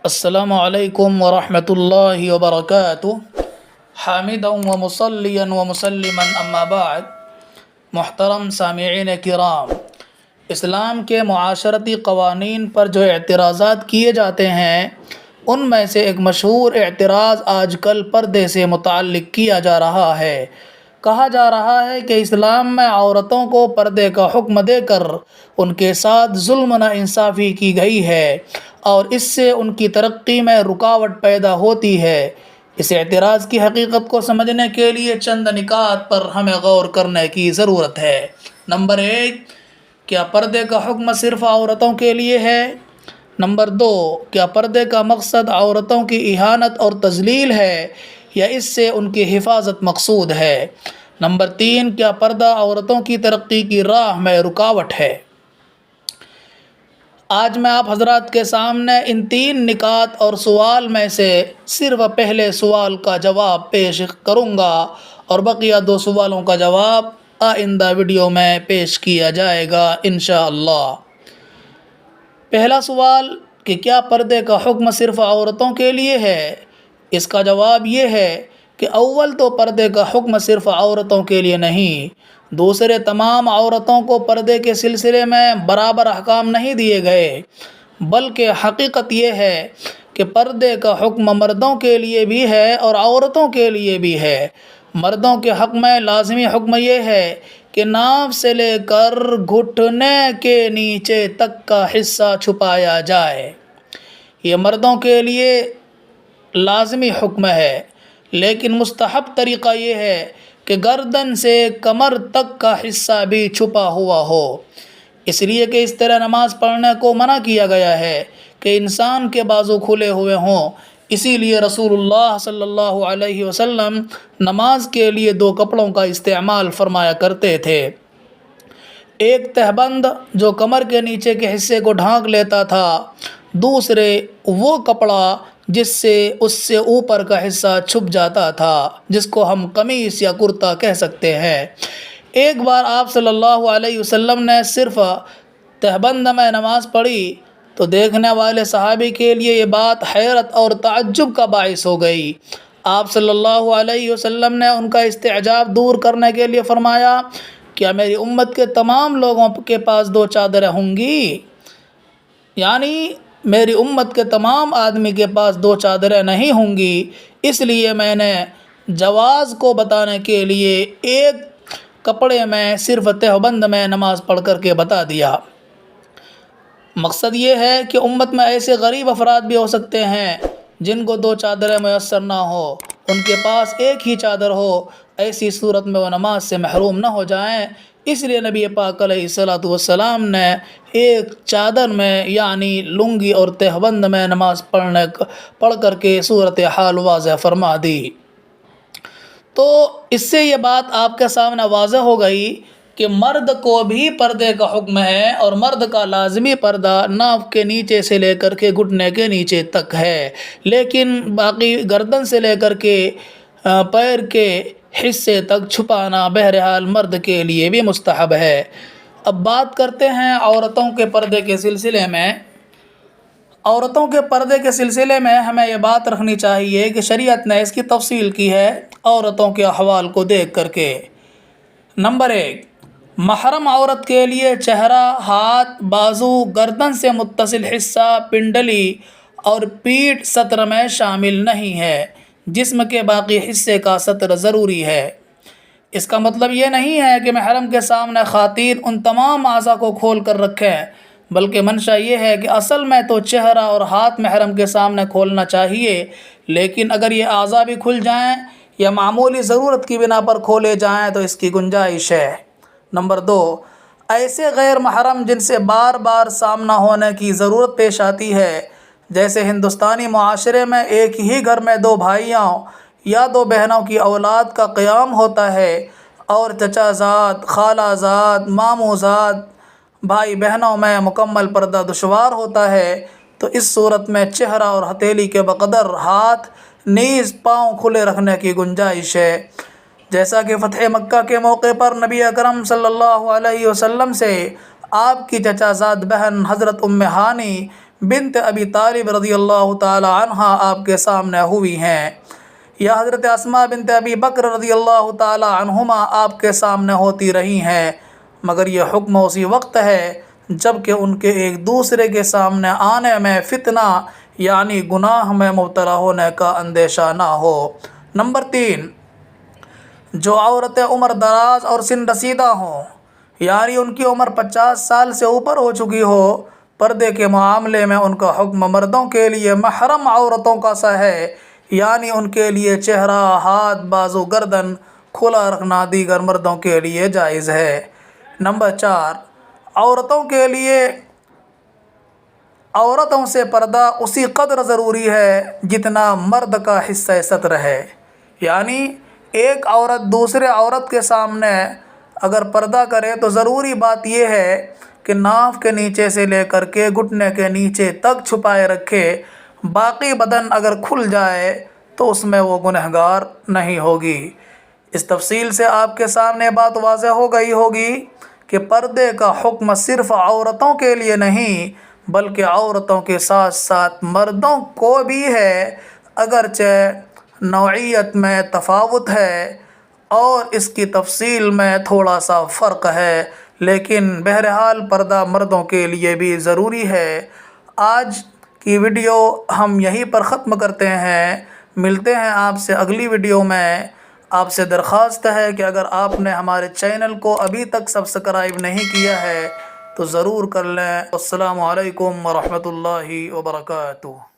السلام علیکم ورحمۃ اللہ وبرکاتہ حامدا ومصلیا ومسلما اما بعد۔ محترم سامعین کرام، اسلام کے معاشرتی قوانین پر جو اعتراضات کیے جاتے ہیں ان میں سے ایک مشہور اعتراض آج کل پردے سے متعلق کیا جا رہا ہے۔ کہا جا رہا ہے کہ اسلام میں عورتوں کو پردے کا حکم دے کر ان کے ساتھ ظلم و ناانصافی کی گئی ہے اور اس سے ان کی ترقی میں رکاوٹ پیدا ہوتی ہے۔ اس اعتراض کی حقیقت کو سمجھنے کے لیے چند نکات پر ہمیں غور کرنے کی ضرورت ہے۔ نمبر 1، کیا پردے کا حکم صرف عورتوں کے لیے ہے؟ نمبر 2، کیا پردے کا مقصد عورتوں کی اہانت اور تذلیل ہے یا اس سے ان کی حفاظت مقصود ہے؟ نمبر 3، کیا پردہ عورتوں کی ترقی کی راہ میں رکاوٹ ہے؟ آج میں آپ حضرات کے سامنے ان 3 نکات اور سوال میں سے صرف پہلے سوال کا جواب پیش کروں گا اور بقیہ 2 سوالوں کا جواب آئندہ ویڈیو میں پیش کیا جائے گا انشاءاللہ۔ پہلا سوال کہ کیا پردے کا حکم صرف عورتوں کے لیے ہے؟ اس کا جواب یہ ہے کہ اول تو پردے کا حکم صرف عورتوں کے لیے نہیں، دوسرے تمام عورتوں کو پردے کے سلسلے میں برابر احکام نہیں دیے گئے، بلکہ حقیقت یہ ہے کہ پردے کا حکم مردوں کے لیے بھی ہے اور عورتوں کے لیے بھی ہے۔ مردوں کے حق میں لازمی حکم یہ ہے کہ ناف سے لے کر گھٹنے کے نیچے تک کا حصہ چھپایا جائے، یہ مردوں کے لیے لازمی حکم ہے، لیکن مستحب طریقہ یہ ہے کہ گردن سے کمر تک کا حصہ بھی چھپا ہوا ہو، اس لیے کہ اس طرح نماز پڑھنے کو منع کیا گیا ہے کہ انسان کے بازو کھلے ہوئے ہوں۔ اسی لیے رسول اللہ صلی اللہ علیہ وسلم نماز کے لیے 2 کپڑوں کا استعمال فرمایا کرتے تھے، ایک تہبند جو کمر کے نیچے کے حصے کو ڈھانک لیتا تھا، دوسرے وہ کپڑا جس سے اس سے اوپر کا حصہ چھپ جاتا تھا، جس کو ہم قمیص یا کرتا کہہ سکتے ہیں۔ ایک بار آپ صلی اللہ علیہ وسلم نے صرف تہبند میں نماز پڑھی تو دیکھنے والے صحابی کے لیے یہ بات حیرت اور تعجب کا باعث ہو گئی۔ آپ صلی اللہ علیہ وسلم نے ان کا استعجاب دور کرنے کے لیے فرمایا، کیا میری امت کے تمام لوگوں کے پاس 2 چادریں ہوں گی؟ یعنی میری امت کے تمام آدمی کے پاس 2 چادریں نہیں ہوں گی، اس لیے میں نے جواز کو بتانے کے لیے ایک کپڑے میں صرف تہبند میں نماز پڑھ کر کے بتا دیا۔ مقصد یہ ہے کہ امت میں ایسے غریب افراد بھی ہو سکتے ہیں جن کو 2 چادریں میسر نہ ہو، ان کے پاس ایک ہی چادر ہو، ایسی صورت میں وہ نماز سے محروم نہ ہو جائیں، اس لیے نبی پاک علیہ الصلوۃ والسلام نے ایک چادر میں یعنی لنگی اور تہبند میں نماز پڑھ کر کے صورتحال واضح فرما دی۔ تو اس سے یہ بات آپ کے سامنے واضح ہو گئی کہ مرد کو بھی پردے کا حکم ہے اور مرد کا لازمی پردہ ناف کے نیچے سے لے کر کے گھٹنے کے نیچے تک ہے، لیکن باقی گردن سے لے کر کے پیر کے حصے تک چھپانا بہرحال مرد کے لیے بھی مستحب ہے۔ اب بات کرتے ہیں عورتوں کے پردے کے سلسلے میں۔ عورتوں کے پردے کے سلسلے میں ہمیں یہ بات رکھنی چاہیے کہ شریعت نے اس کی تفصیل کی ہے عورتوں کے احوال کو دیکھ کر کے۔ نمبر 1، محرم عورت کے لیے چہرہ، ہاتھ، بازو، گردن سے متصل حصہ، پنڈلی اور پیٹھ ستر میں شامل نہیں ہے، جسم کے باقی حصے کا ستر ضروری ہے۔ اس کا مطلب یہ نہیں ہے کہ محرم کے سامنے خواتین ان تمام اعضاء کو کھول کر رکھیں، بلکہ منشا یہ ہے کہ اصل میں تو چہرہ اور ہاتھ محرم کے سامنے کھولنا چاہیے، لیکن اگر یہ اعضاء بھی کھل جائیں یا معمولی ضرورت کی بنا پر کھولے جائیں تو اس کی گنجائش ہے۔ نمبر 2، ایسے غیر محرم جن سے بار بار سامنا ہونے کی ضرورت پیش آتی ہے، جیسے ہندوستانی معاشرے میں ایک ہی گھر میں 2 بھائیوں یا 2 بہنوں کی اولاد کا قیام ہوتا ہے اور چچا زاد، خالہ زاد، ماموں زاد بھائی بہنوں میں مکمل پردہ دشوار ہوتا ہے، تو اس صورت میں چہرہ اور ہتھیلی کے بقدر ہاتھ نیز پاؤں کھلے رکھنے کی گنجائش ہے، جیسا کہ فتح مکہ کے موقع پر نبی اکرم صلی اللہ علیہ وسلم سے آپ کی چچا زاد بہن حضرت ام ہانی بنت ابی طالب رضی اللہ تعالی عنہ آپ کے سامنے ہوئی ہیں، یا حضرت اسماء بنت ابی بکر رضی اللہ تعالی عنہما آپ کے سامنے ہوتی رہی ہیں، مگر یہ حکم اسی وقت ہے جب کہ ان کے ایک دوسرے کے سامنے آنے میں فتنہ یعنی گناہ میں مبتلا ہونے کا اندیشہ نہ ہو۔ نمبر 3، جو عورتیں عمر دراز اور سن رسیدہ ہوں، یعنی ان کی عمر 50 سال سے اوپر ہو چکی ہو، پردے کے معاملے میں ان کا حکم مردوں کے لیے محرم عورتوں کا سا ہے، یعنی ان کے لیے چہرہ، ہاتھ، بازو، گردن کھلا رکھنا دیگر مردوں کے لیے جائز ہے۔ نمبر 4، عورتوں کے لیے عورتوں سے پردہ اسی قدر ضروری ہے جتنا مرد کا حصہ ستر ہے، یعنی ایک عورت دوسرے عورت کے سامنے اگر پردہ کرے تو ضروری بات یہ ہے کہ ناف کے نیچے سے لے کر کے گھٹنے کے نیچے تک چھپائے رکھے، باقی بدن اگر کھل جائے تو اس میں وہ گنہگار نہیں ہوگی۔ اس تفصیل سے آپ کے سامنے بات واضح ہو گئی ہوگی کہ پردے کا حکم صرف عورتوں کے لیے نہیں بلکہ عورتوں کے ساتھ ساتھ مردوں کو بھی ہے، اگرچہ نوعیت میں تفاوت ہے اور اس کی تفصیل میں تھوڑا سا فرق ہے، لیکن بہرحال پردہ مردوں کے لیے بھی ضروری ہے۔ آج کی ویڈیو ہم یہیں پر ختم کرتے ہیں، ملتے ہیں آپ سے اگلی ویڈیو میں۔ آپ سے درخواست ہے کہ اگر آپ نے ہمارے چینل کو ابھی تک سبسکرائب نہیں کیا ہے تو ضرور کر لیں۔ السلام علیکم ورحمۃ اللہ وبرکاتہ۔